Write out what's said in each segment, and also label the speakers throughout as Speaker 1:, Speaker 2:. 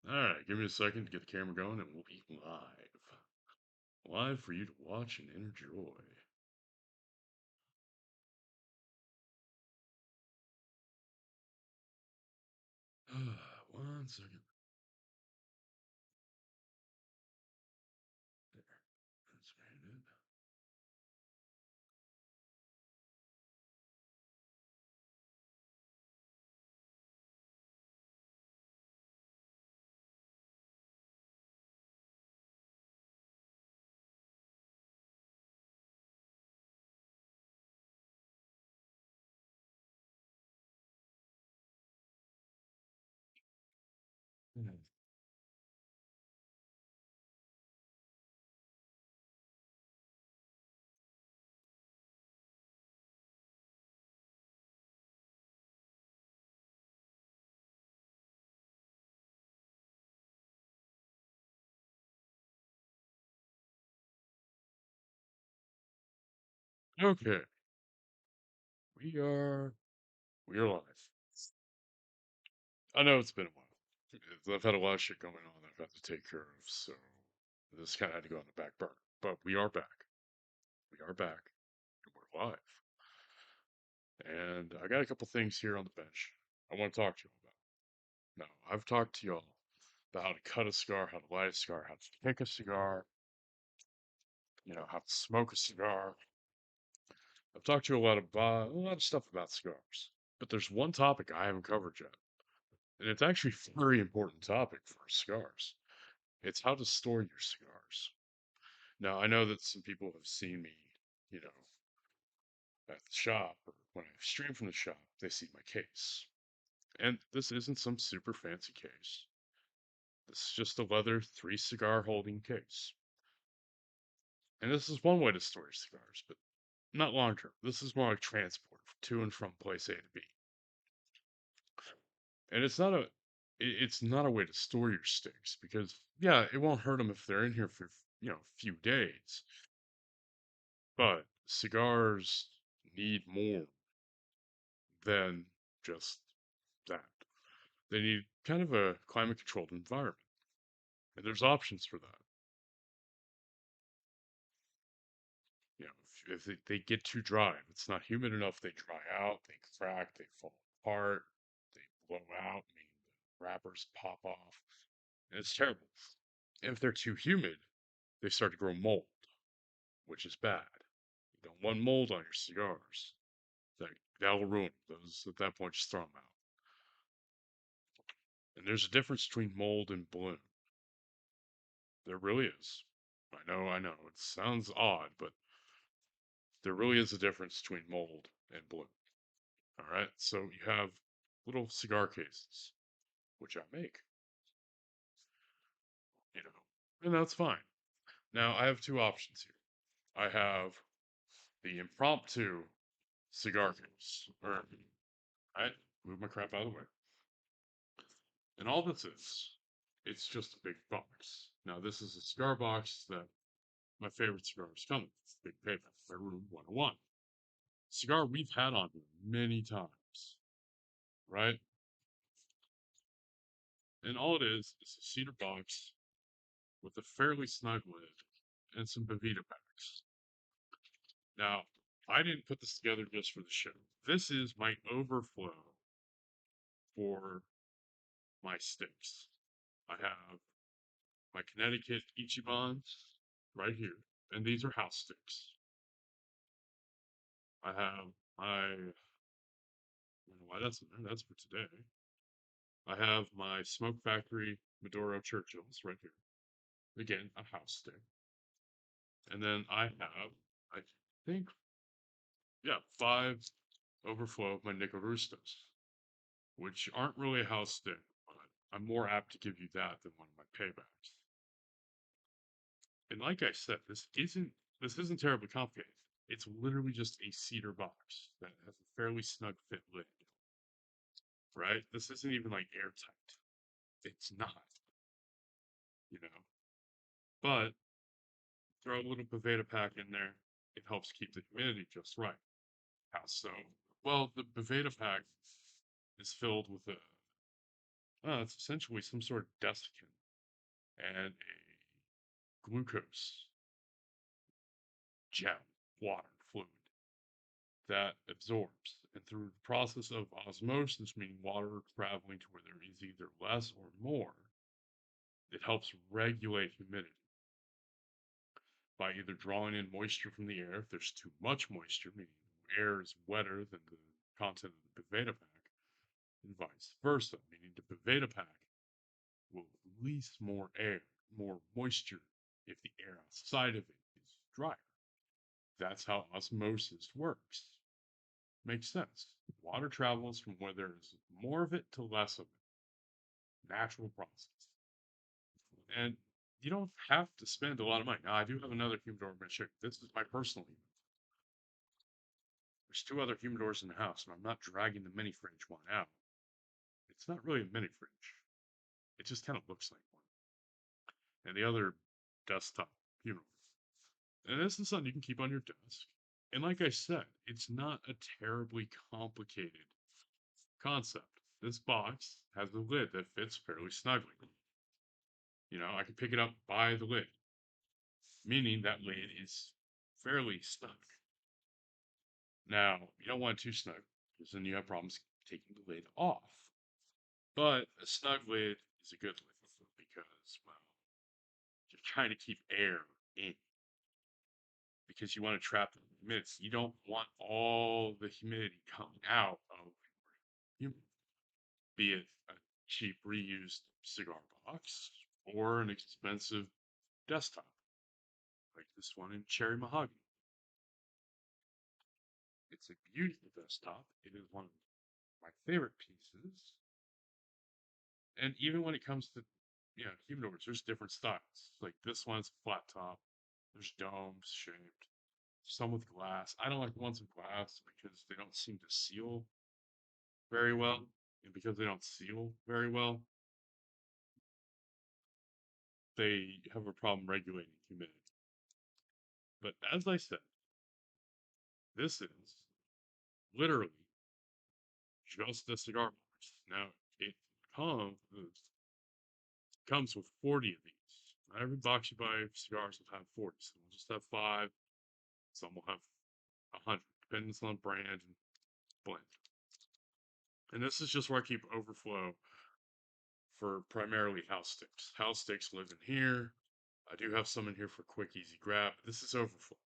Speaker 1: Alright, give me a second to get the camera going and we'll be live. Live for you to watch and enjoy. One second. There. That's made it. Okay, we are we are live. I know it's been a while. I've had a lot of shit going on that I've had to take care of, so this kind of had to go on the back burner. But we are back. We are back. And we're live. And I got a couple things here on the bench I want to talk to you about. Now, I've talked to y'all about how to cut a cigar, how to light a cigar, how to pick a cigar, how to smoke a cigar. I've talked to you a lot of stuff about cigars, but there's one topic I haven't covered yet, and it's actually a very important topic for cigars. It's how to store your cigars. Now, I know that some people have seen me, you know, at the shop, or when I stream from the shop, they see my case. And this isn't some super fancy case. This is just a leather 3 cigar holding case. And this is one way to store your cigars, but not long term. This is more like transport to and from place A to B. And it's not a way to store your sticks because yeah, it won't hurt them if they're in here for a few days. But cigars need more than just that. They need kind of a climate controlled environment, and there's options for that. If they get too dry, if it's not humid enough, they dry out, they crack, they fall apart, they blow out, meaning the wrappers pop off, and it's terrible. If they're too humid, they start to grow mold, which is bad. You don't want mold on your cigars. That'll ruin them. Those at that point, just throw them out. And there's a difference between mold and bloom. There really is. I know. It sounds odd, but there really is a difference between mold and bloom. All right. So you have little cigar cases, which I make, you know, and that's fine. Now I have two options here. I have the impromptu cigar case, or right, move my crap out of the way. And all this is, it's just a big box. Now, this is a cigar box that my favorite cigars come with. It's Big Paper, by Room 101. Cigar we've had on here many times, right? And all it is a cedar box with a fairly snug lid and some Bavita packs. Now, I didn't put this together just for the show. This is my overflow for my sticks. I have my Connecticut Ichibans right here, and these are house sticks. I have my, I don't know why that's for today. I have my Smoke Factory Maduro Churchills right here. Again, a house stick. And then I have, I think, yeah, 5 overflow of my Nicorustas, which aren't really a house stick, but I'm more apt to give you that than one of my paybacks. And like I said, this isn't terribly complicated. It's literally just a cedar box that has a fairly snug fit lid, right? This isn't even like airtight. It's not, you know. But throw a little Boveda pack in there. It helps keep the humidity just right. How so? Well, the Boveda pack is filled with It's essentially some sort of desiccant and a glucose gel, water, fluid that absorbs. And through the process of osmosis, meaning water traveling to where there is either less or more, it helps regulate humidity by either drawing in moisture from the air if there's too much moisture, meaning the air is wetter than the content of the Boveda pack, and vice versa, meaning the Boveda pack will release more air, more moisture if the air outside of it is drier. That's how osmosis works. Makes sense. Water travels from where there's more of it to less of it. Natural process. And you don't have to spend a lot of money. Now, I do have another humidor I'm going to show you. This is my personal humidor. There's two other humidors in the house, and I'm not dragging the mini fridge one out. It's not really a mini fridge. It just kind of looks like one. And the other desktop humidor. And this is something you can keep on your desk. And like I said, it's not a terribly complicated concept. This box has a lid that fits fairly snugly. I can pick it up by the lid, meaning that lid is fairly snug. Now, you don't want it too snug, because then you have problems taking the lid off. But a snug lid is a good lid because, well, you're trying to keep air in because you want to trap the humidity. You don't want all the humidity coming out of your humidor, be it a cheap reused cigar box or an expensive desktop like this one in cherry mahogany. It's a beautiful desktop. It is one of my favorite pieces. And even when it comes to, humidors, there's different styles. Like this one's flat top. There's domes shaped. Some with glass. I don't like the ones with glass because they don't seem to seal very well. And because they don't seal very well, they have a problem regulating humidity. But as I said, this is literally just a cigar box. Now, it comes comes with 40 of these. Not every box you buy of cigars will have 40. Some will just have 5. Some will have 100, depending on brand and blend. And this is just where I keep overflow for primarily house sticks. House sticks live in here. I do have some in here for quick, easy grab. This is overflow.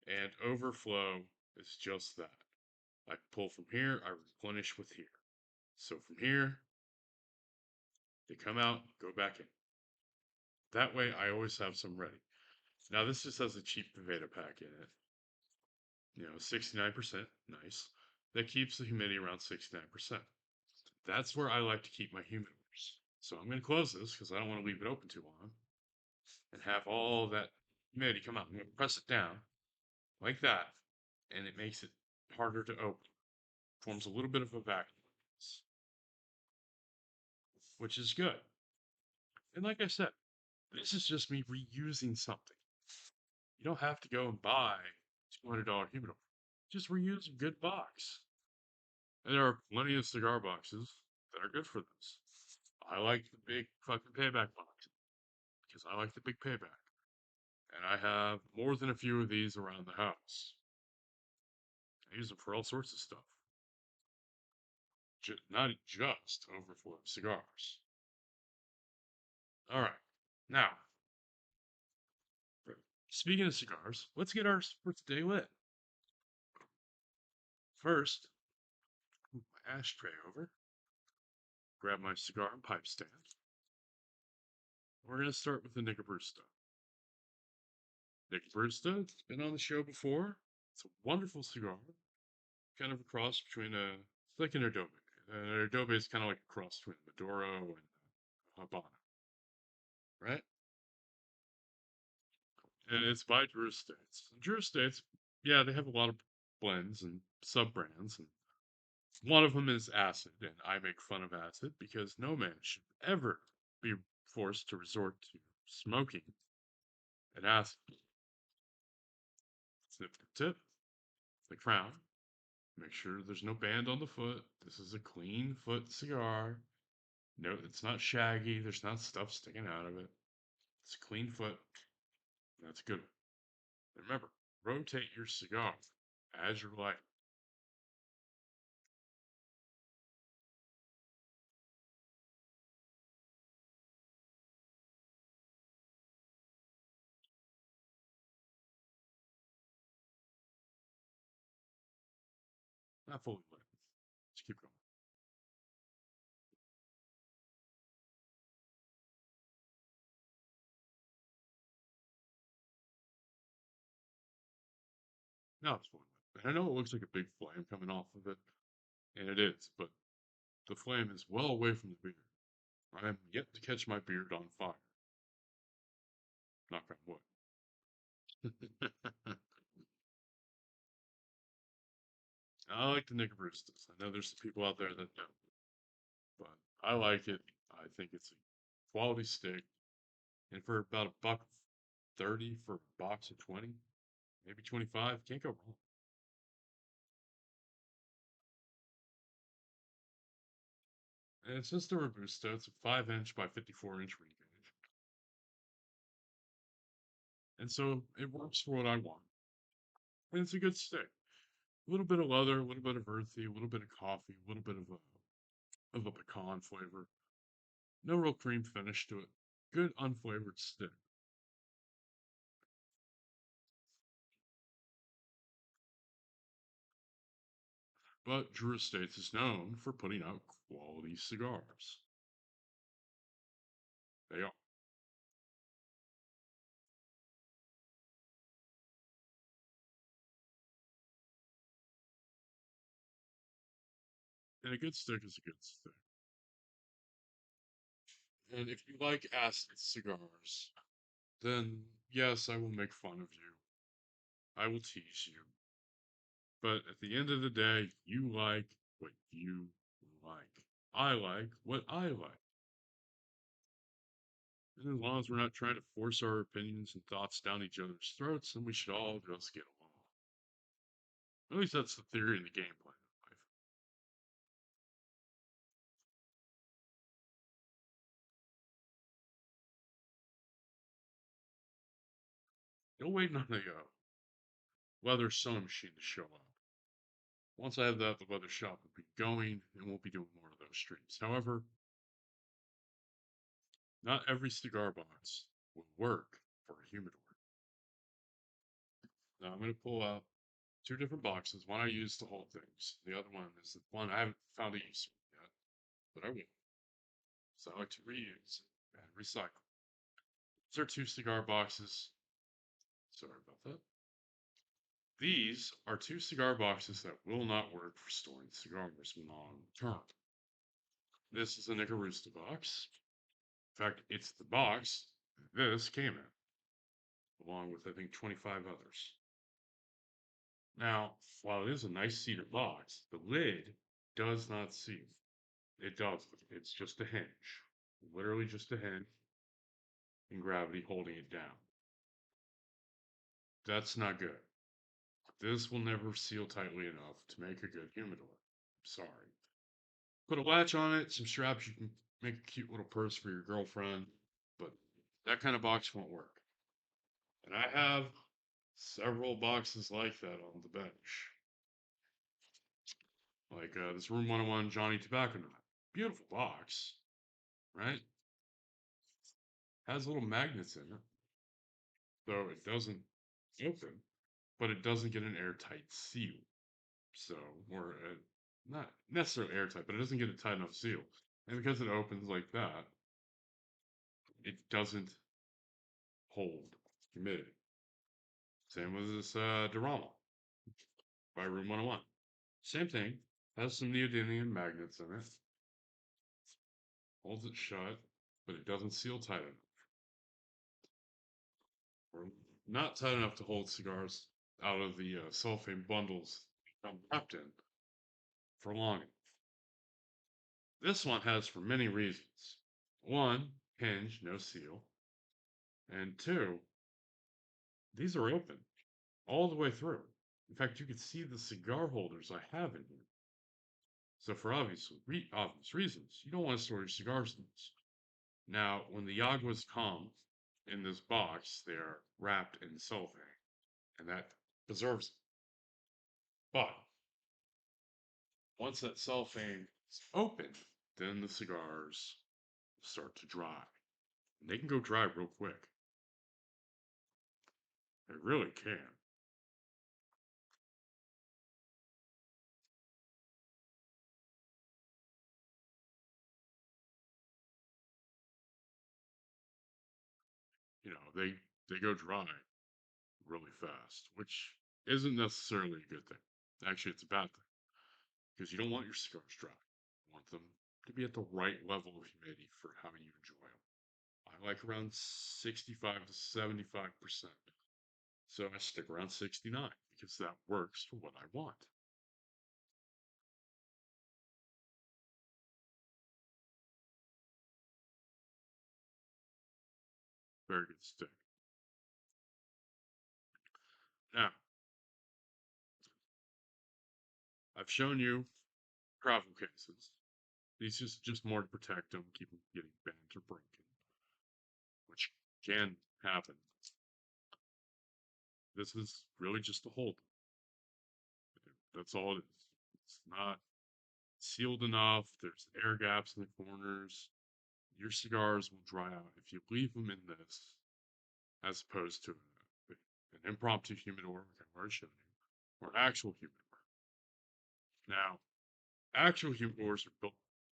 Speaker 1: And overflow is just that. I pull from here, I replenish with here. So from here, they come out, go back in. That way, I always have some ready. Now, this just has a cheap Veda pack in it. 69%, nice. That keeps the humidity around 69%. That's where I like to keep my humidors. So I'm going to close this because I don't want to leave it open too long and have all that humidity come out. I'm going to press it down like that, and it makes it harder to open. Forms a little bit of a vacuum, which is good. And like I said, this is just me reusing something. You don't have to go and buy $200 humidor. Just reuse a good box. And there are plenty of cigar boxes that are good for this. I like the big fucking payback box because I like the big payback. And I have more than a few of these around the house. I use them for all sorts of stuff. Not just overflow cigars. All right. Now, speaking of cigars, let's get our first day lit. First, move my ashtray over, grab my cigar and pipe stand. We're going to start with the Nicobrista. Nicobrista, it's been on the show before. It's a wonderful cigar. Kind of a cross between it's like an Adobe. An Adobe is kind of like a cross between Maduro and Habana, right? And it's by Drew Estates. Drew Estates, yeah, they have a lot of blends and sub brands, and one of them is acid, and I make fun of acid because no man should ever be forced to resort to smoking an acid. Snip the tip, the crown, make sure there's no band on the foot. This is a clean foot cigar. No, it's not shaggy. There's not stuff sticking out of it. It's a clean foot. That's good. And remember, rotate your cigar as you like. Not fully lit. Let's keep going. Now it's fully lit. And I know it looks like a big flame coming off of it, and it is, but the flame is well away from the beard. I am yet to catch my beard on fire. Knock on wood. I like the Nickaroostas. I know there's some people out there that don't, but I like it. I think it's a quality stick, and for about a buck 30 for a box of 20, maybe 25, can't go wrong. And it's just a Robusto. It's a 5-inch by 54-inch ring gauge, and so it works for what I want. And it's a good stick. A little bit of leather, a little bit of earthy, a little bit of coffee, a little bit of a pecan flavor. No real cream finish to it. Good unflavored stick. But Drew Estates is known for putting out quality cigars. They are. And a good stick is a good stick. And if you like acid cigars, then yes, I will make fun of you. I will tease you. But at the end of the day, you like what you like. I like what I like. And as long as we're not trying to force our opinions and thoughts down each other's throats, then we should all just get along. At least that's the theory and the game plan of life. Still waiting on the leather sewing machine to show up. Once I have that, the leather shop will be going and we'll be doing more of those streams. However, not every cigar box will work for a humidor. Now I'm going to pull out two different boxes. One I use to hold things. The other one is the one I haven't found a use for yet, but I will. So I like to reuse and recycle. These are two cigar boxes. Sorry about that. These are two cigar boxes that will not work for storing cigars long term. This is a Nickaroosتا box. In fact, it's the box this came in, along with I think 25 others. Now, while it is a nice cedar box, the lid does not seal. It doesn't. It's just a hinge. Literally just a hinge and gravity holding it down. That's not good. This will never seal tightly enough to make a good humidor. Sorry. Put a latch on it, some straps, you can make a cute little purse for your girlfriend, but that kind of box won't work. And I have several boxes like that on the bench. Like this Room 101 Johnny Tobacco Nut. Beautiful box, right? Has little magnets in it, so it doesn't open, but it doesn't get an airtight seal. So, or not necessarily airtight, but it doesn't get a tight enough seal. And because it opens like that, it doesn't hold humidity. Same with this Durama by Room 101. Same thing, has some neodymium magnets in it, holds it shut, but it doesn't seal tight enough. Or not tight enough to hold cigars out of the cellophane bundles I'm wrapped in for long. This one has for many reasons. One, hinge, no seal. And two, these are open all the way through. In fact, you can see the cigar holders I have in here. So for obvious reasons, you don't want to store your cigars in this. Now, when the Yaguas come in this box, they are wrapped in cellophane, and that preserves it. But once that cellophane is open, then the cigars start to dry. And they can go dry real quick. They really can. They go dry really fast, which isn't necessarily a good thing. Actually, it's a bad thing because you don't want your cigars dry. You want them to be at the right level of humidity for how you enjoy them. I like around 65 to 75%. So I stick around 69 because that works for what I want. Very good stick. Now, I've shown you travel cases. These is just more to protect them, keep them from getting bent or broken, which can happen. This is really just to hold them. That's all it is. It's not sealed enough. There's air gaps in the corners. Your cigars will dry out if you leave them in this, as opposed to an impromptu humidor, like I've already shown you, or an actual humidor. Now, actual humidors are built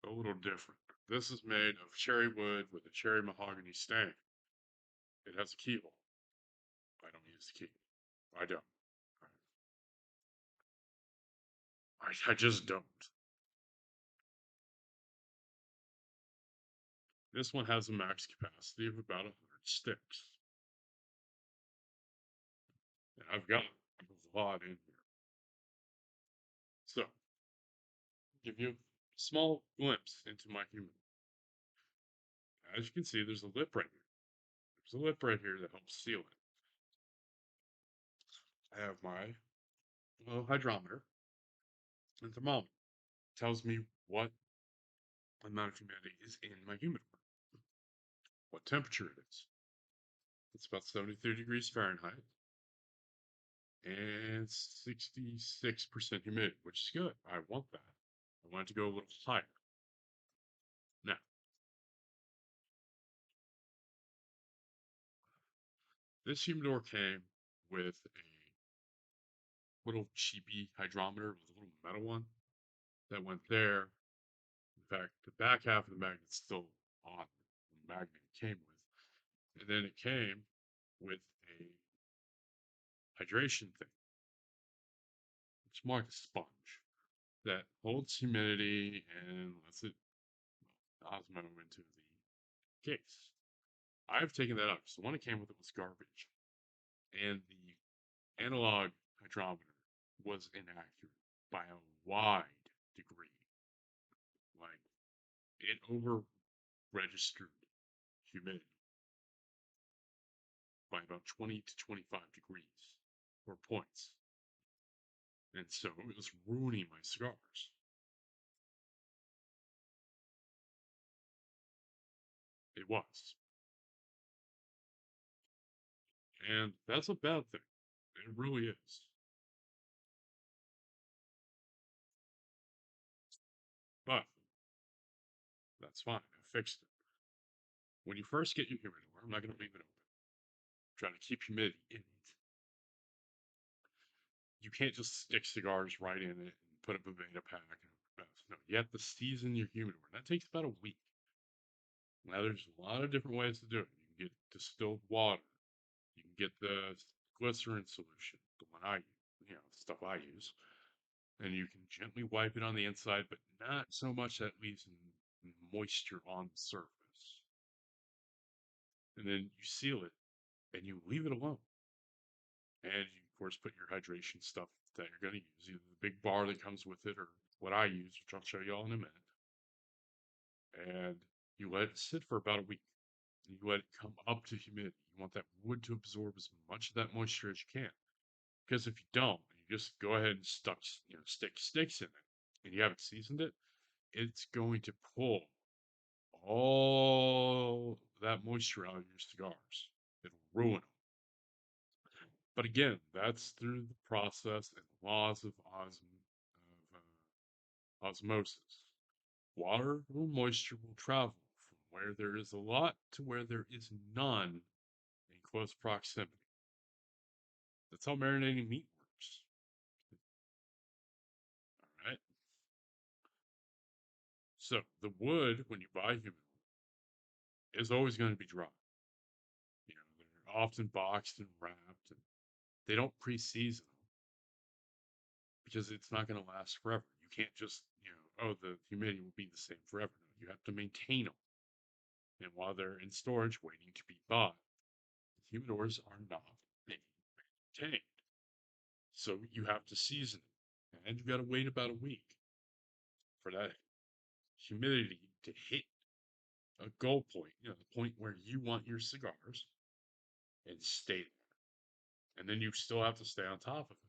Speaker 1: a little different. This is made of cherry wood with a cherry mahogany stain. It has a keyhole. I don't use the key. I don't. I just don't. This one has a max capacity of about 100 sticks. And I've got a lot in here. So, give you a small glimpse into my humidor. As you can see, there's a lip right here. There's a lip right here that helps seal it. I have my little hydrometer and thermometer. It tells me what amount of humidity is in my humidor, what temperature it is. It's about 73 degrees Fahrenheit and 66% humidity, which is good. I want that. I want it to go a little higher. Now, this humidor came with a little cheapy hydrometer with a little metal one that went there. In fact, the back half of the magnet's still on the magnet it came with. And then it came with a hydration thing. It's more like a sponge that holds humidity and lets it osmo into the case. I've taken that up. So the one that came with it was garbage. And the analog hydrometer was inaccurate by a wide degree. Like it over registered humidity by about 20 to 25 degrees or points. And so it was ruining my cigars. It was. And that's a bad thing. It really is. But that's fine. I fixed it. When you first get your humidor, I'm not going to leave it open. Try to keep humidity in it. You can't just stick cigars right in it and put up a Veda pack. No, you have to season your humidor. That takes about a week. Now, there's a lot of different ways to do it. You can get distilled water. You can get the glycerin solution, the one I use, the stuff I use. And you can gently wipe it on the inside, but not so much that it leaves moisture on the surface. And then you seal it and you leave it alone. And you, of course, put your hydration stuff that you're going to use, either the big bar that comes with it or what I use, which I'll show you all in a minute. And you let it sit for about a week. And you let it come up to humidity. You want that wood to absorb as much of that moisture as you can. Because if you don't, you just go ahead and stick sticks in it. and you haven't seasoned it, it's going to pull all that moisture out of your cigars. It'll ruin them. But again, that's through the process and laws of, osmosis. Water or moisture will travel from where there is a lot to where there is none in close proximity. That's how marinating meat works. All right. So the wood, when you buy humidor, is always going to be dry. You know, they're often boxed and wrapped, and they don't pre-season them because it's not going to last forever. You can't just, oh, the humidity will be the same forever. No, you have to maintain them. And while they're in storage waiting to be bought, humidors are not being maintained. So you have to season it. And you got to wait about a week for that humidity to hit a goal point, the point where you want your cigars and stay there. And then you still have to stay on top of it.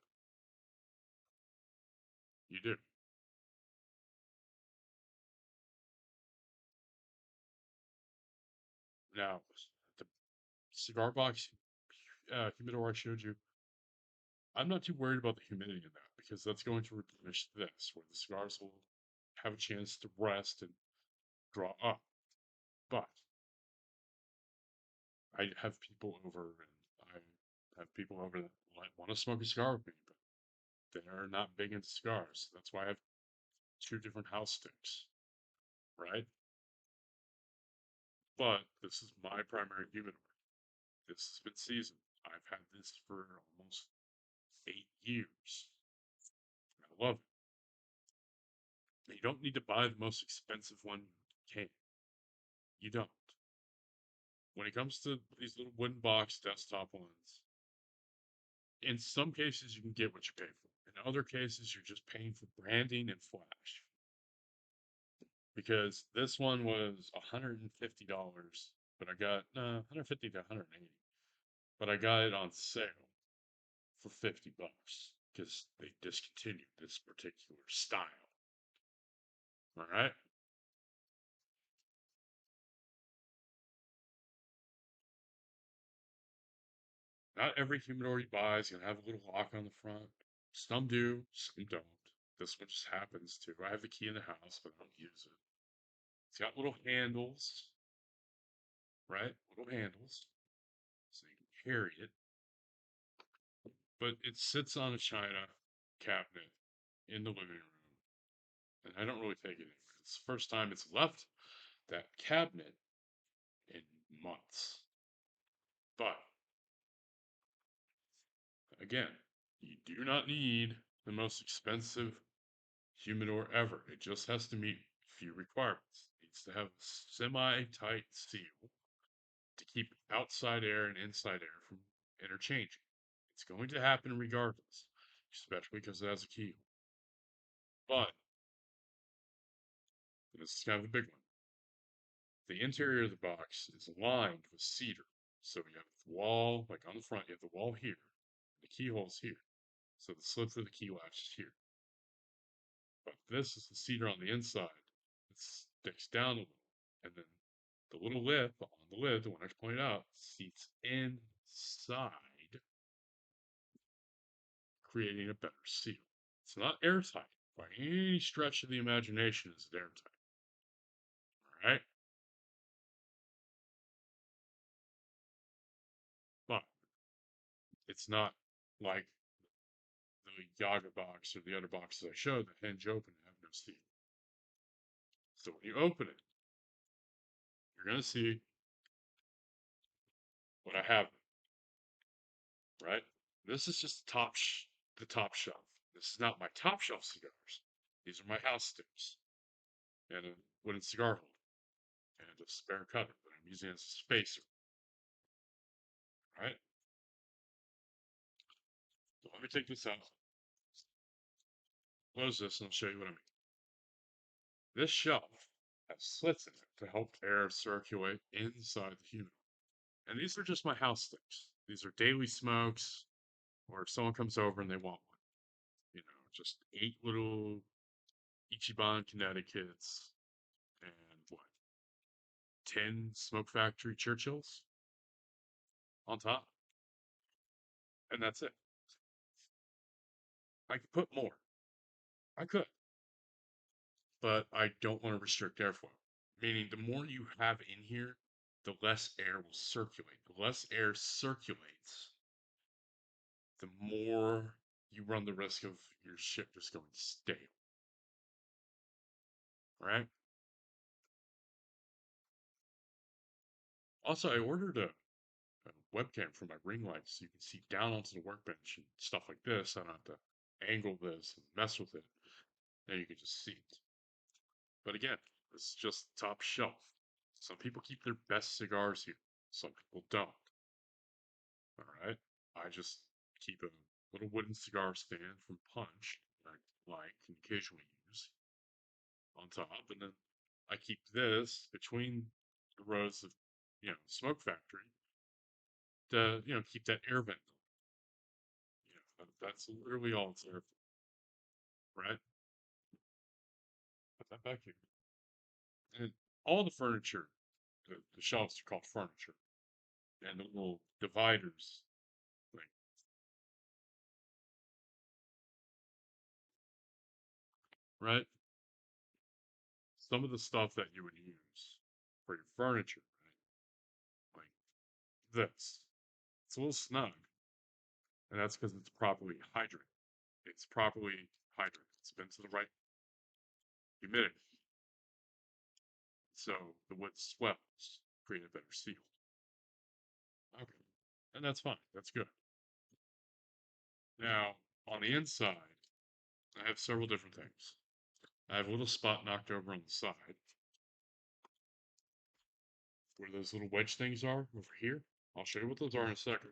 Speaker 1: You do. Now, the cigar box humidor I showed you, I'm not too worried about the humidity in that because that's going to replenish this, where the cigars will have a chance to rest and draw up. But I have people over, and I have people over that want to smoke a cigar with me, but they're not big into cigars. That's why I have two different house sticks, right? But this is my primary humidor. This has been seasoned. I've had this for almost 8 years. I love it. You don't need to buy the most expensive one you can. You don't. When it comes to these little wooden box desktop ones, in some cases you can get what you pay for. In other cases, you're just paying for branding and flash. Because this one was $150, but I got 150 to 180, but I got it on sale for $50 because they discontinued this particular style. All right. Not every humidor you buy is gonna have a little lock on the front. Some do, some don't. This one just happens to. I have the key in the house, but I don't use it. It's got little handles, right? Little handles, so you can carry it. But it sits on a china cabinet in the living room, and I don't really take it anywhere. It's the first time it's left that cabinet in months. But again, you do not need the most expensive humidor ever. It just has to meet a few requirements. It needs to have a semi-tight seal to keep outside air and inside air from interchanging. It's going to happen regardless, especially because it has a keyhole. But this is kind of the big one. The interior of the box is lined with cedar. So you have the wall, like on the front, you have the wall here, the keyhole's here. So the slit for the key latch is here. But this is the cedar on the inside. It sticks down a little. And then the little lip on the lid, the one I pointed out, seats inside, creating a better seal. It's not airtight by any stretch of the imagination, is it airtight. All right? But it's not like the Yaga box or the other boxes I showed that hinge open and have no seal. So when you open it, you're going to see what I have, right? This is just the top shelf. This is not my top shelf cigars. These are my house sticks and a wooden cigar holder and a spare cutter that I'm using as a spacer, right? So let me take this out, close this, and I'll show you what I mean. This shelf has slits in it to help air circulate inside the humidor. And these are just my house sticks. These are daily smokes, or if someone comes over and they want one. Just 8 little Ichiban Connecticut's, and what, 10 Smoke Factory Churchills on top, and that's it. I could put more. I could, but I don't want to restrict airflow. Meaning, the more you have in here, the less air will circulate. The less air circulates, the more you run the risk of your shit just going stale. Right? Also, I ordered a webcam for my ring light so you can see down onto the workbench and stuff like this. I don't have to angle this and mess with it. Now you can just see it. But again, it's just top shelf. Some people keep their best cigars here. Some people don't. All right. I just keep a little wooden cigar stand from Punch that I like and occasionally use on top, and then I keep this between the rows of, smoke factory to, keep that air vent going. That's literally all it's there for, right? Put that back here. And all the furniture, the shelves are called furniture, and the little dividers, like, right? Some of the stuff that you would use for your furniture, right? Like this. It's a little snug, and that's because it's properly hydrated. It's properly hydrated. It's been to the right humidity, so the wood swells, create a better seal. Okay, and that's fine. That's good. Now, on the inside, I have several different things. I have a little spot knocked over on the side where those little wedge things are over here. I'll show you what those are in a second.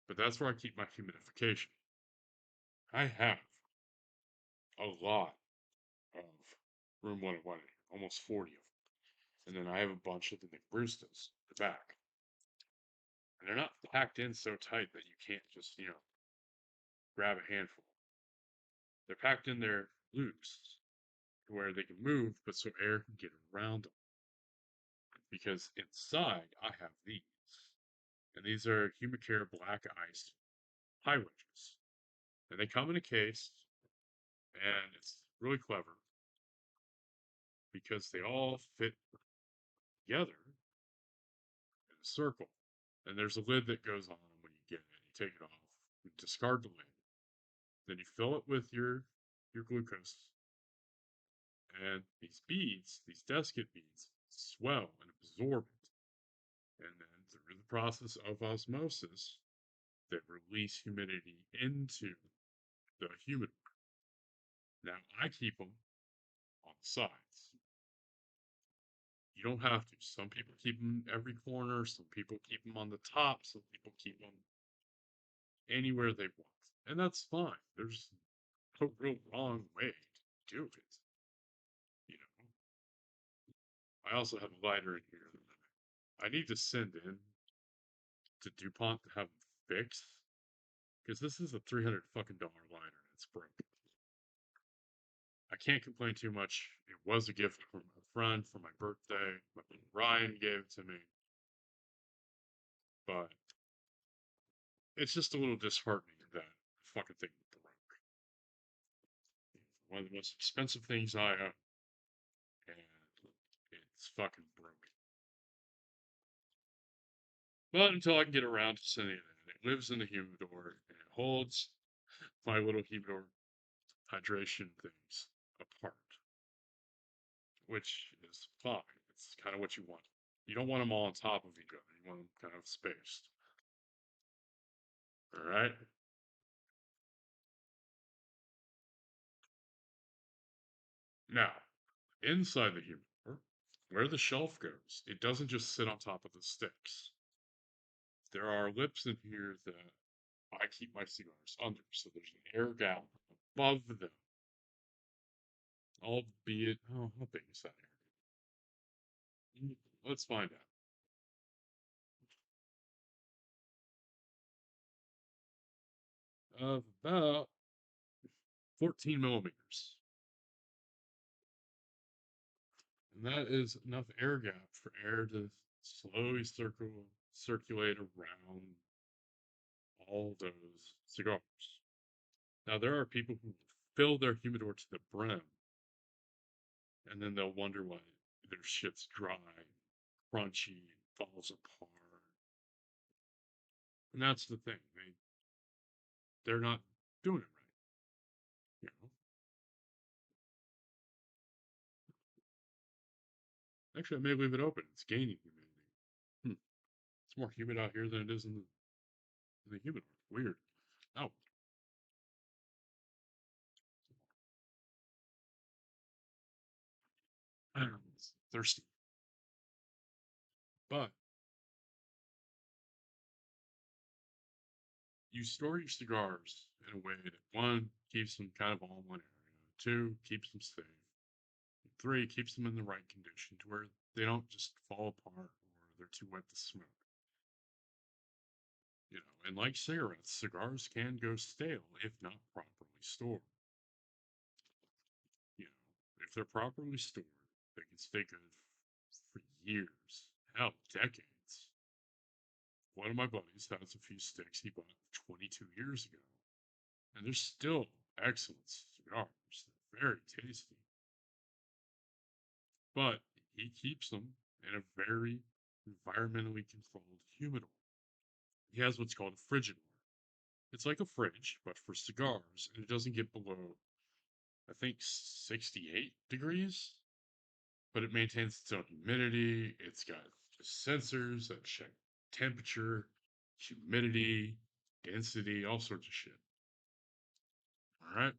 Speaker 1: But that's where I keep my humidification. I have a lot of room 101 in here, almost 40 of them. And then I have a bunch of the McBroostas in the back. And they're not packed in so tight that you can't just, grab a handful. They're packed in there loose to where they can move, but so air can get around them. Because inside I have these. And these are Humicare Black Ice high wedges. And they come in a case, and it's really clever because they all fit together in a circle. And there's a lid that goes on when you get it. You take it off, you discard the lid, then you fill it with your glucose, and these beads, these desiccant beads, swell and absorb it. And then through the process of osmosis, they release humidity into the humidor. Now I keep them on the sides. You don't have to. Some people keep them every corner. Some people keep them on the top. Some people keep them anywhere they want, and that's fine. There's no real wrong way to do it. You know. I also have a lighter in here that I need to send in to DuPont to have fixed because this is a $300 fucking dollar lighter and it's broken. I can't complain too much. It was a gift from a friend for my birthday. My friend Ryan gave it to me, but it's just a little disheartening that the fucking thing broke. One of the most expensive things I own, and it's fucking broken. But until I can get around to sending it in, it lives in the humidor and it holds my little humidor hydration things apart, which is fine. It's kind of what you want. You don't want them all on top of each other. You want them kind of spaced. All right. Now, inside the humidor, where the shelf goes, it doesn't just sit on top of the sticks. There are lips in here that I keep my cigars under, so there's an air gap above them. Albeit, oh, how big is that air? Let's find out. Of about 14 millimeters. And that is enough air gap for air to slowly circulate around all those cigars. Now, there are people who fill their humidor to the brim, and then they'll wonder why their shit's dry, crunchy, falls apart. And that's the thing. They're not doing it right. You know. Actually, I may leave it open. It's gaining humidity. Hmm. It's more humid out here than it is in the humidor. Weird. Oh, it's thirsty. But you store your cigars in a way that one keeps them kind of all in one area, two keeps them safe, and three keeps them in the right condition to where they don't just fall apart or they're too wet to smoke. And like cigarettes, cigars can go stale if not properly stored. If they're properly stored, they can stay good for years, hell, decades. One of my buddies has a few sticks he bought 22 years ago, and they're still excellent cigars. They're very tasty, but he keeps them in a very environmentally controlled humidor. He has what's called a frigidor. It's like a fridge, but for cigars, and it doesn't get below, I think, 68 degrees, but it maintains its own humidity. It's got sensors that check temperature, humidity, density, all sorts of shit. All right.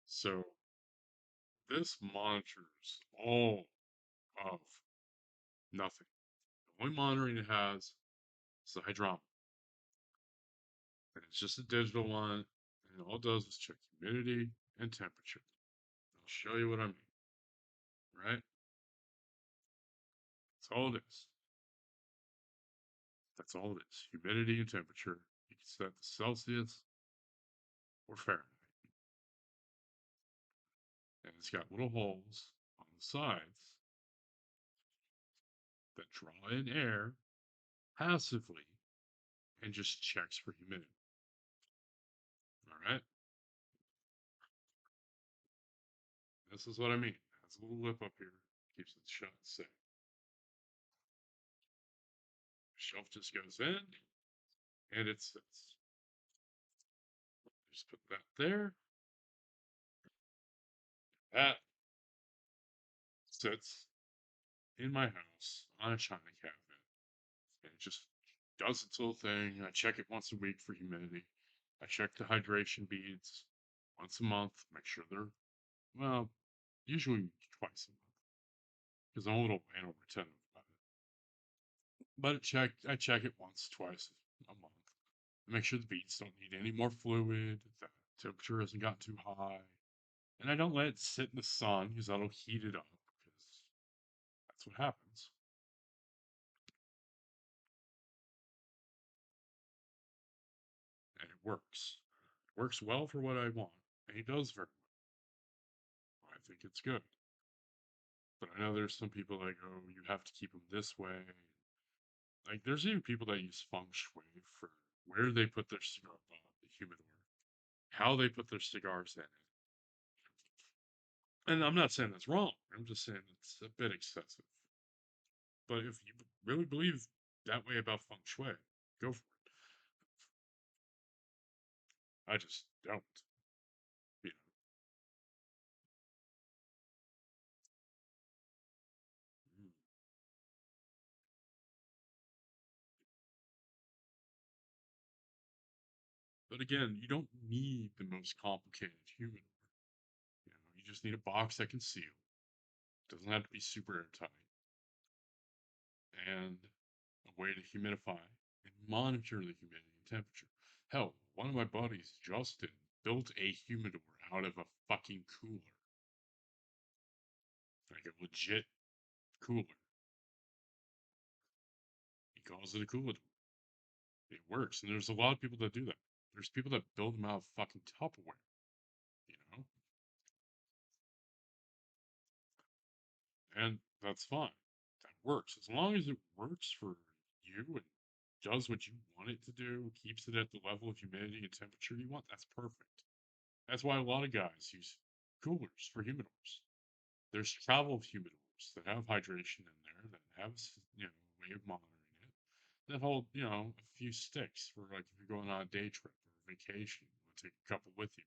Speaker 1: So this monitors all of nothing. The only monitoring it has is the hydrometer. And it's just a digital one. And all it does is check humidity and temperature. I'll show you what I mean. Right? That's all it is. That's all it is. Humidity and temperature. You can set the Celsius or Fahrenheit. And it's got little holes on the sides that draw in air passively and just checks for humidity. All right? This is what I mean. It has a little lip up here, keeps it shut and safe. Shelf just goes in and it sits. Just put that there. That sits in my house on a china cabinet. And it just does its little thing. I check it once a week for humidity. I check the hydration beads once a month, make sure they're, well, usually twice a month because I'm a little anal retentive about it. But I check it once, twice a month. Make sure the beads don't need any more fluid, the temperature hasn't got too high. And I don't let it sit in the sun because that'll heat it up because that's what happens. And it works. It works well for what I want. And he does very well. I think it's good. But I know there's some people that go, you have to keep them this way. Like, there's even people that use feng shui for where they put their cigar butt, the humidor, how they put their cigars in it. And I'm not saying that's wrong. I'm just saying it's a bit excessive. But if you really believe that way about feng shui, go for it. I just don't. You know. But again, you don't need the most complicated humidor. You just need a box that can seal. Doesn't have to be super airtight, and a way to humidify and monitor the humidity and temperature. Hell, one of my buddies, Justin, built a humidor out of a fucking cooler, like a legit cooler. He calls it a cooler. It works, and there's a lot of people that do that. There's people that build them out of fucking Tupperware, you know, and that's fine. That works as long as it works for you and does what you want it to do, keeps it at the level of humidity and temperature you want. That's perfect. That's why a lot of guys use coolers for humidors. There's travel humidors that have hydration in there, that have a way of monitoring it, that hold a few sticks for like if you're going on a day trip or a vacation, you want to take a couple with you,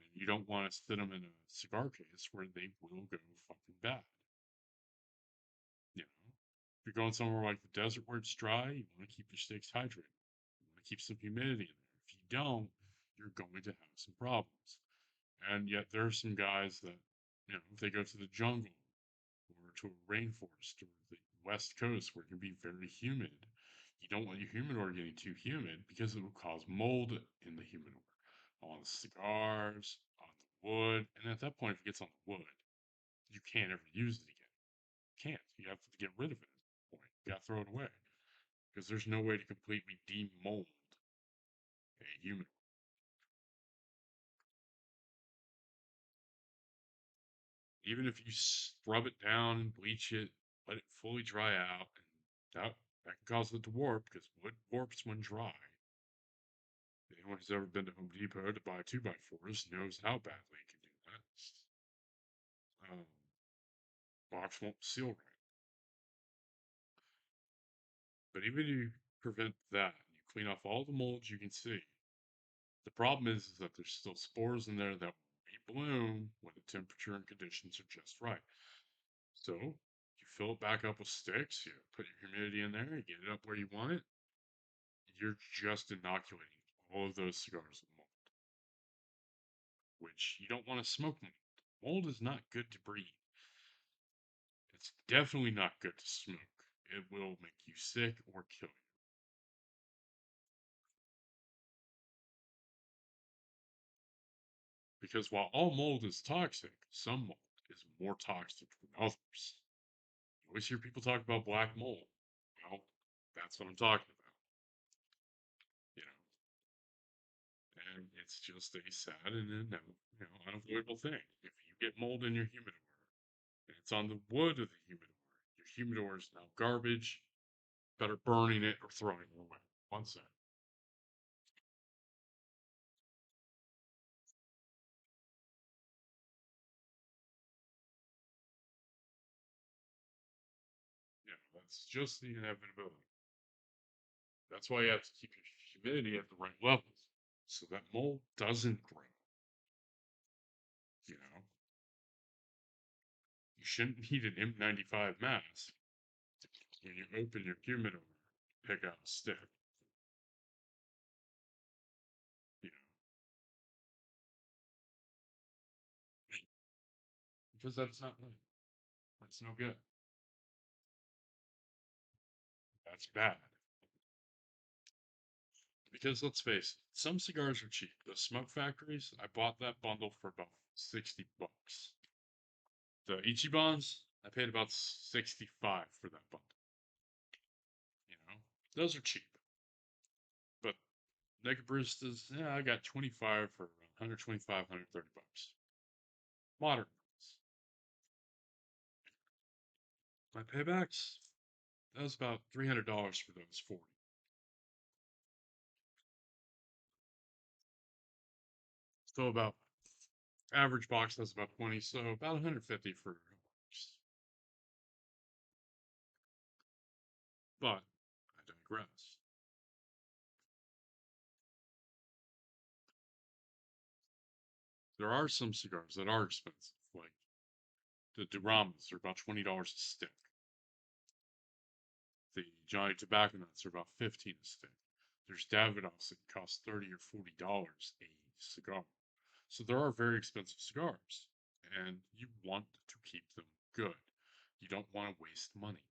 Speaker 1: and you don't want to sit them in a cigar case where they will go fucking bad. You know, if you're going somewhere like the desert where it's dry, you want to keep your sticks hydrated. You want to keep some humidity in there. If you don't, you're going to have some problems. And yet there are some guys that, if they go to the jungle or to a rainforest or the west coast where it can be very humid, you don't want your humidor getting too humid because it will cause mold in the humidor, on the cigars, on the wood, and at that point, if it gets on the wood, you can't ever use it again. You can't. You have to get rid of it at that point. You got to throw it away because there's no way to completely demold a humidor. Even if you scrub it down and bleach it, let it fully dry out, and that can cause it to warp because wood warps when dry. Anyone who's ever been to Home Depot to buy 2x4s knows how badly it can do that. Box won't seal right. But even if you prevent that, and you clean off all the molds you can see, the problem is that there's still spores in there that will bloom when the temperature and conditions are just right. So you fill it back up with sticks, you put your humidity in there, you get it up where you want it, you're just inoculating all of those cigars with mold, which you don't want to smoke mold. Mold is not good to breathe. It's definitely not good to smoke. It will make you sick or kill you. Because while all mold is toxic, some mold is more toxic than others. You always hear people talk about black mold. Well, that's what I'm talking about. You know, and it's just a sad and unavoidable thing. If you get mold in your humidor and it's on the wood of the humidor, your humidor is now garbage. Better burning it or throwing it away. One sec. Yeah, that's just the inevitability. That's why you have to keep your humidity at the right levels so that mold doesn't grow. You know, you shouldn't need an M95 mask when you open your humidor, pick out a stick. You know, because that's not right. That's no good. That's bad. Because let's face it, some cigars are cheap. The smoke factories, I bought that bundle for about $60. The Ichibans, I paid about 65 for that bundle. You know, those are cheap. But naked baristas, yeah, I got 25 for 125, $130. Modern ones. My paybacks, that was about $300 for those 40. So about average box has about 20, so about 150 for a box. But I digress. There are some cigars that are expensive, like the Duramas are about $20 a stick. The Johnny Tobacco Nuts are about 15 a stick. There's Davidoffs that cost $30 or $40 a cigar. So there are very expensive cigars, and you want to keep them good. You don't want to waste money.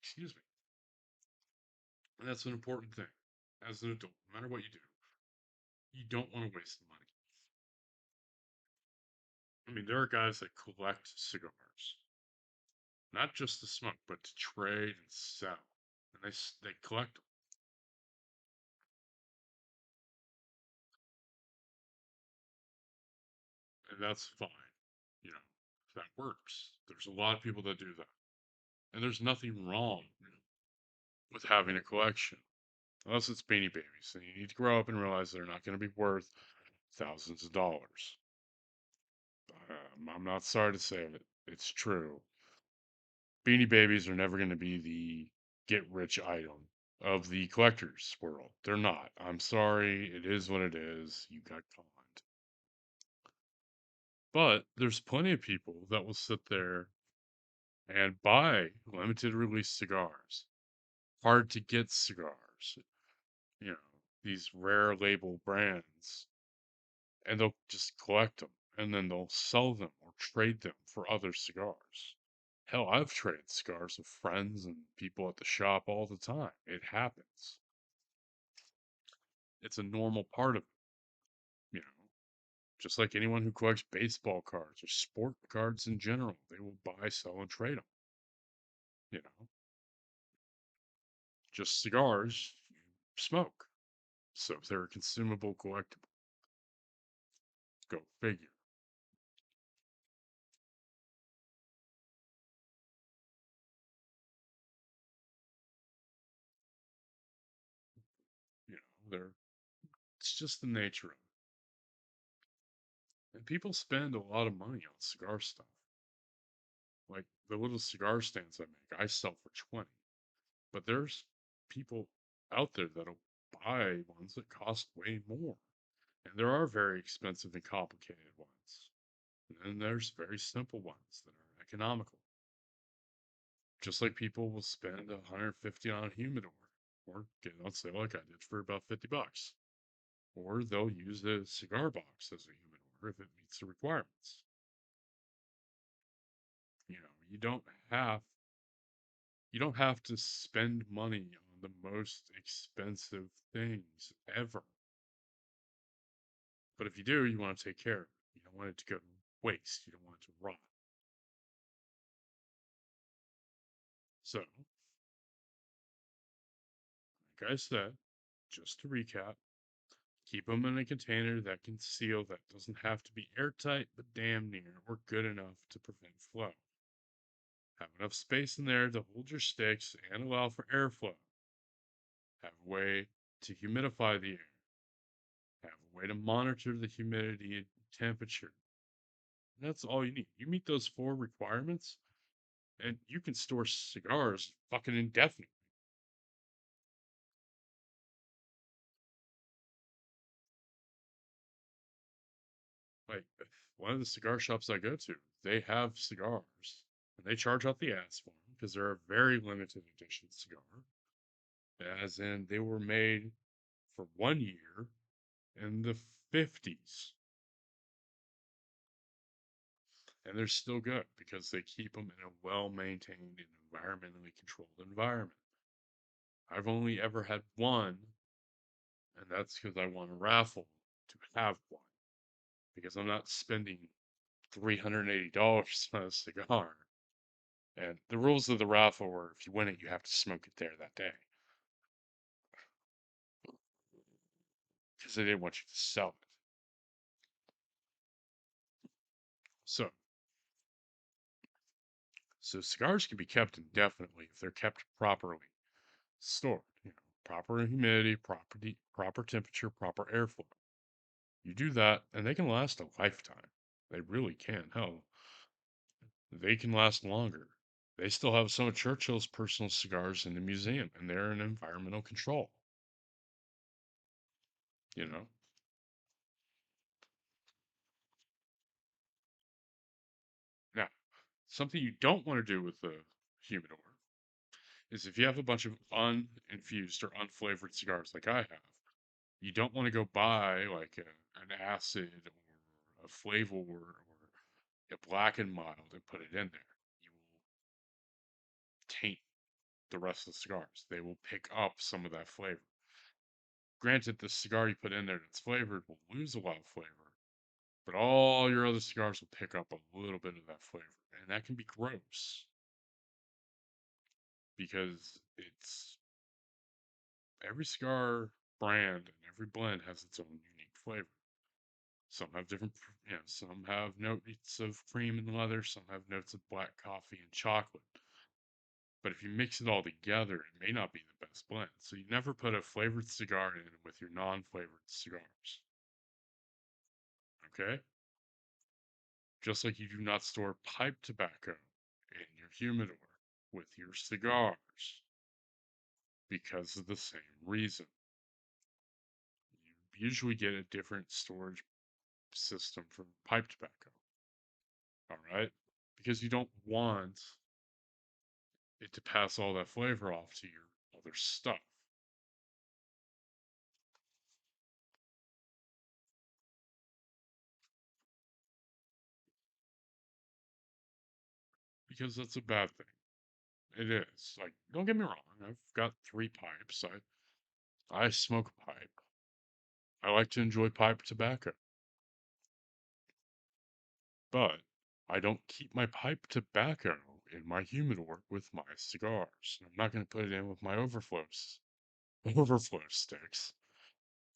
Speaker 1: Excuse me. And that's an important thing. As an adult, no matter what you do, you don't want to waste the money. I mean, there are guys that collect cigars, not just to smoke, but to trade and sell. And they collect them. and that's fine. You know, that works. There's a lot of people that do that, and there's nothing wrong with having a collection, unless it's Beanie Babies, and you need to grow up and realize they're not going to be worth thousands of dollars. I'm not sorry to say it; it's true. Beanie Babies are never going to be the get rich item of the collector's world. They're not. I'm sorry. It is what it is. You got conned. But there's plenty of people that will sit there and buy limited release cigars, hard to get cigars, you know, these rare label brands, and they'll just collect them and then they'll sell them or trade them for other cigars. Hell, I've traded cigars with friends and people at the shop all the time. It happens. It's a normal part of it, you know. Just like anyone who collects baseball cards or sport cards in general, they will buy, sell, and trade them, you know. Just cigars, you smoke. So if they're a consumable collectible, go figure. You know, they're it's just the nature of it. And people spend a lot of money on cigar stuff. Like the little cigar stands I make, I sell for 20. But there's people out there that'll buy ones that cost way more. And there are very expensive and complicated ones. And then there's very simple ones that are economical. Just like people will spend 150 on a humidor or get it on sale like I did for about 50 bucks. Or they'll use a cigar box as a humidor if it meets the requirements. You know, you don't have to spend money on the most expensive things ever. But if you do, you want to take care of it. You don't want it to go to waste. You don't want it to rot. So, like I said, just to recap, keep them in a container that can seal that doesn't have to be airtight, but damn near or good enough to prevent flow. Have enough space in there to hold your sticks and allow for airflow. Have a way to humidify the air. Have a way to monitor the humidity and temperature. And that's all you need. You meet those four requirements, and you can store cigars fucking indefinitely. Like one of the cigar shops I go to, they have cigars, and they charge out the ass for them because they're a very limited edition cigar. As in, they were made for 1 year in the 50s, and they're still good because they keep them in a well-maintained and environmentally controlled environment. I've only ever had one, and that's because I won a raffle to have one because I'm not spending $380 on a cigar. And the rules of the raffle were if you win it, you have to smoke it there that day because they didn't want you to sell it. So, so cigars can be kept indefinitely if they're kept properly stored. You know, proper humidity, proper temperature, proper airflow. You do that, and they can last a lifetime. They really can. Hell, they can last longer. They still have some of Churchill's personal cigars in the museum, and they're in environmental control. You know, now something you don't want to do with the humidor is if you have a bunch of uninfused or unflavored cigars like I have, you don't want to go buy like an acid or a flavor or a black and mild and put it in there. You will taint the rest of the cigars. They will pick up some of that flavor. Granted, the cigar you put in there that's flavored will lose a lot of flavor, but all your other cigars will pick up a little bit of that flavor. And that can be gross because it's every cigar brand and every blend has its own unique flavor. Some have different, some have notes of cream and leather, some have notes of black coffee and chocolate. But if you mix it all together, it may not be the best blend. So you never put a flavored cigar in with your non-flavored cigars. Okay? Just like you do not store pipe tobacco in your humidor with your cigars because of the same reason. You usually get a different storage system for pipe tobacco. All right? Because you don't want it to pass all that flavor off to your other stuff. Because that's a bad thing. It is. Like, don't get me wrong. I've got three pipes. I smoke a pipe. I like to enjoy pipe tobacco. But I don't keep my pipe tobacco in my humidor with my cigars. I'm not going to put it in with my overflow sticks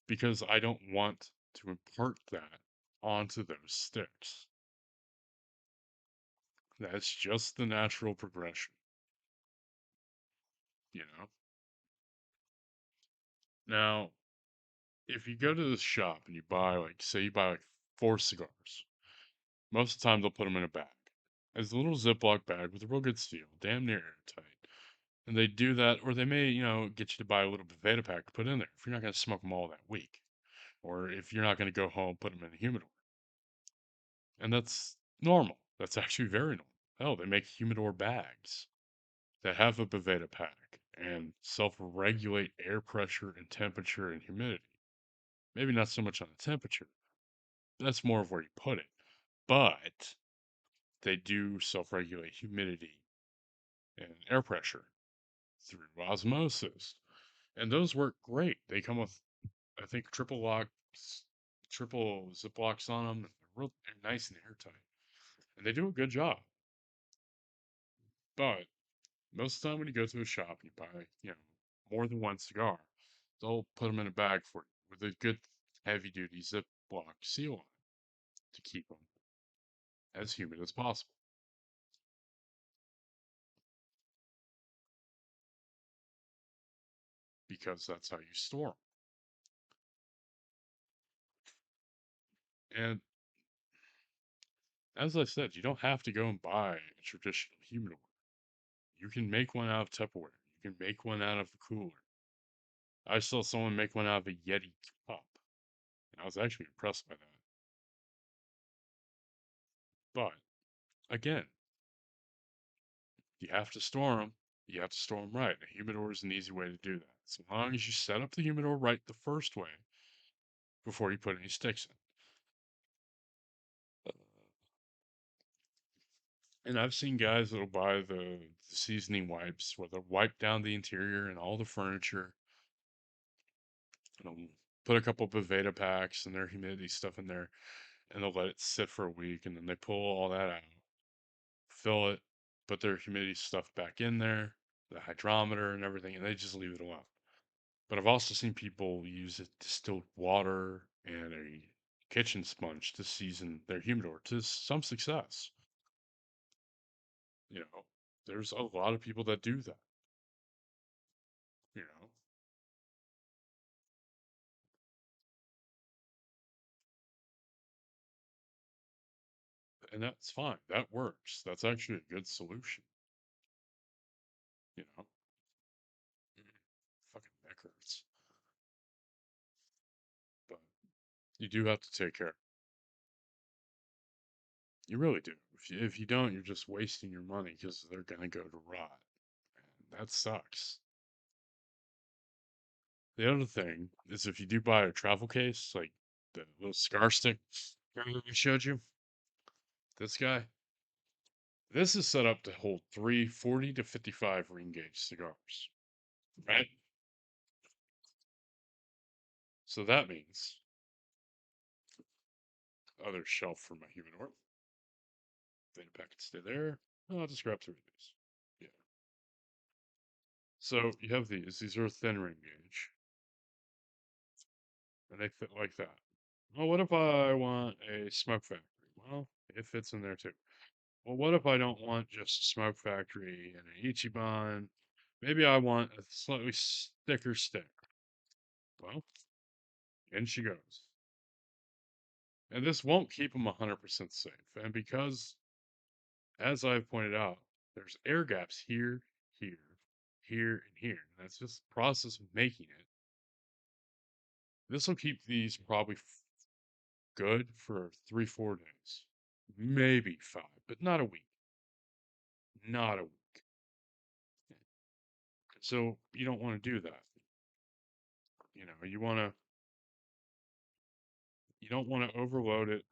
Speaker 1: because I don't want to impart that onto those sticks. That's just the natural progression, you know? Now, if you go to the shop and you buy, like, say you buy like four cigars, most of the time they'll put them in a bag. It's a little Ziploc bag with a real good seal, damn near airtight. And they do that, or they may, get you to buy a little Baveda pack to put in there if you're not going to smoke them all that week, or if you're not going to go home, put them in a humidor. And that's normal. That's actually very normal. Hell, they make humidor bags that have a Baveda pack and self-regulate air pressure and temperature and humidity. Maybe not so much on the temperature. That's more of where you put it. But they do self-regulate humidity and air pressure through osmosis. And those work great. They come with, I think, triple Ziplocs on them. They're nice and airtight. And they do a good job. But most of the time when you go to a shop and you buy, more than one cigar, they'll put them in a bag for you with a good heavy duty Ziploc seal on it to keep them as humid as possible because that's how you store them. And as I said, you don't have to go and buy a traditional humidor. You can make one out of Tupperware. You can make one out of a cooler. I saw someone make one out of a Yeti cup, and I was actually impressed by that. But again, you have to store them. You have to store them right. A humidor is an easy way to do that. So long as you set up the humidor right the first way before you put any sticks in. And I've seen guys that'll buy the seasoning wipes where they'll wipe down the interior and all the furniture. And they'll put a couple Boveda packs and their humidity stuff in there, and they'll let it sit for a week, and then they pull all that out, fill it, put their humidity stuff back in there, the hydrometer and everything, and they just leave it alone. But I've also seen people use distilled water and a kitchen sponge to season their humidor to some success. You know, there's a lot of people that do that, you know, and that's fine. That works. That's actually a good solution, you know. Fucking neck hurts. But you do have to take care. You really do. If you don't, you're just wasting your money because they're gonna go to rot. And that sucks. The other thing is if you do buy a travel case, like the little cigar stick I showed you, this guy, this is set up to hold three 40 to 55 ring gauge cigars. Right? So that means other shelf for my humidor. Data packets stay there. I'll just grab three of these. Yeah. So you have these. These are thin ring gauge, and they fit like that. Well, what if I want a smoke factory? Well, it fits in there too. Well, what if I don't want just a smoke factory and an Ichiban? Maybe I want a slightly thicker stick. Well, in she goes. And this won't keep them 100% safe. And because, as I've pointed out, there's air gaps here, here, here, and here. And that's just the process of making it. This will keep these probably good for 3, 4 days. Maybe 5, but not a week. Not a week. So you don't want to do that. You don't want to overload it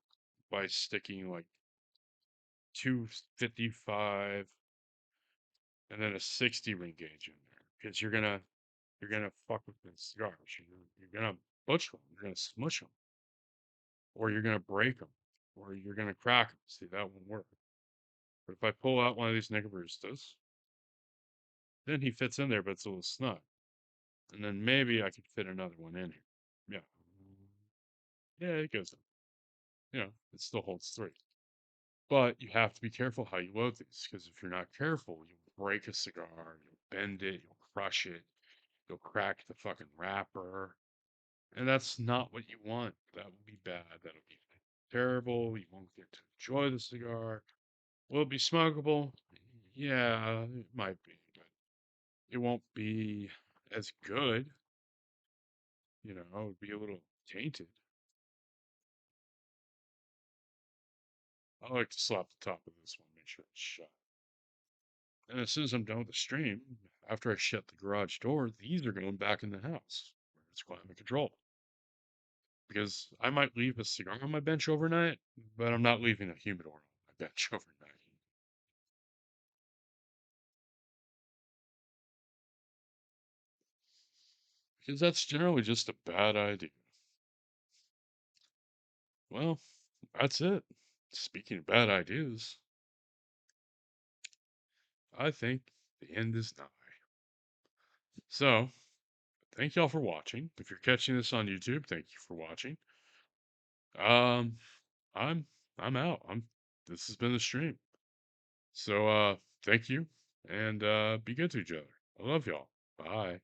Speaker 1: by sticking like 255 and then a 60 ring gauge in there because you're gonna fuck with the cigars. You're gonna butcher them. You're gonna smush them, or you're gonna break them, or you're gonna crack them. See, that won't work. But if I pull out one of these Nickabaristas, then he fits in there, but it's a little snug. And then maybe I could fit another one in here. Yeah, yeah, it goes in. It still holds three. But you have to be careful how you load these, because if you're not careful, you'll break a cigar, you'll bend it, you'll crush it, you'll crack the fucking wrapper. And that's not what you want. That would be bad. That'll be terrible. You won't get to enjoy the cigar. Will it be smokable? Yeah, it might be, but it won't be as good. It would be a little tainted. I like to slap the top of this one, make sure it's shut. And as soon as I'm done with the stream, after I shut the garage door, these are going back in the house where it's climate control. Because I might leave a cigar on my bench overnight, but I'm not leaving a humidor on my bench overnight. Because that's generally just a bad idea. Well, that's it. Speaking of bad ideas, I think the end is nigh. So, thank y'all for watching. If you're catching this on YouTube, thank you for watching. Um, I'm I'm out. This has been the stream. So thank you and be good to each other. I love y'all. Bye.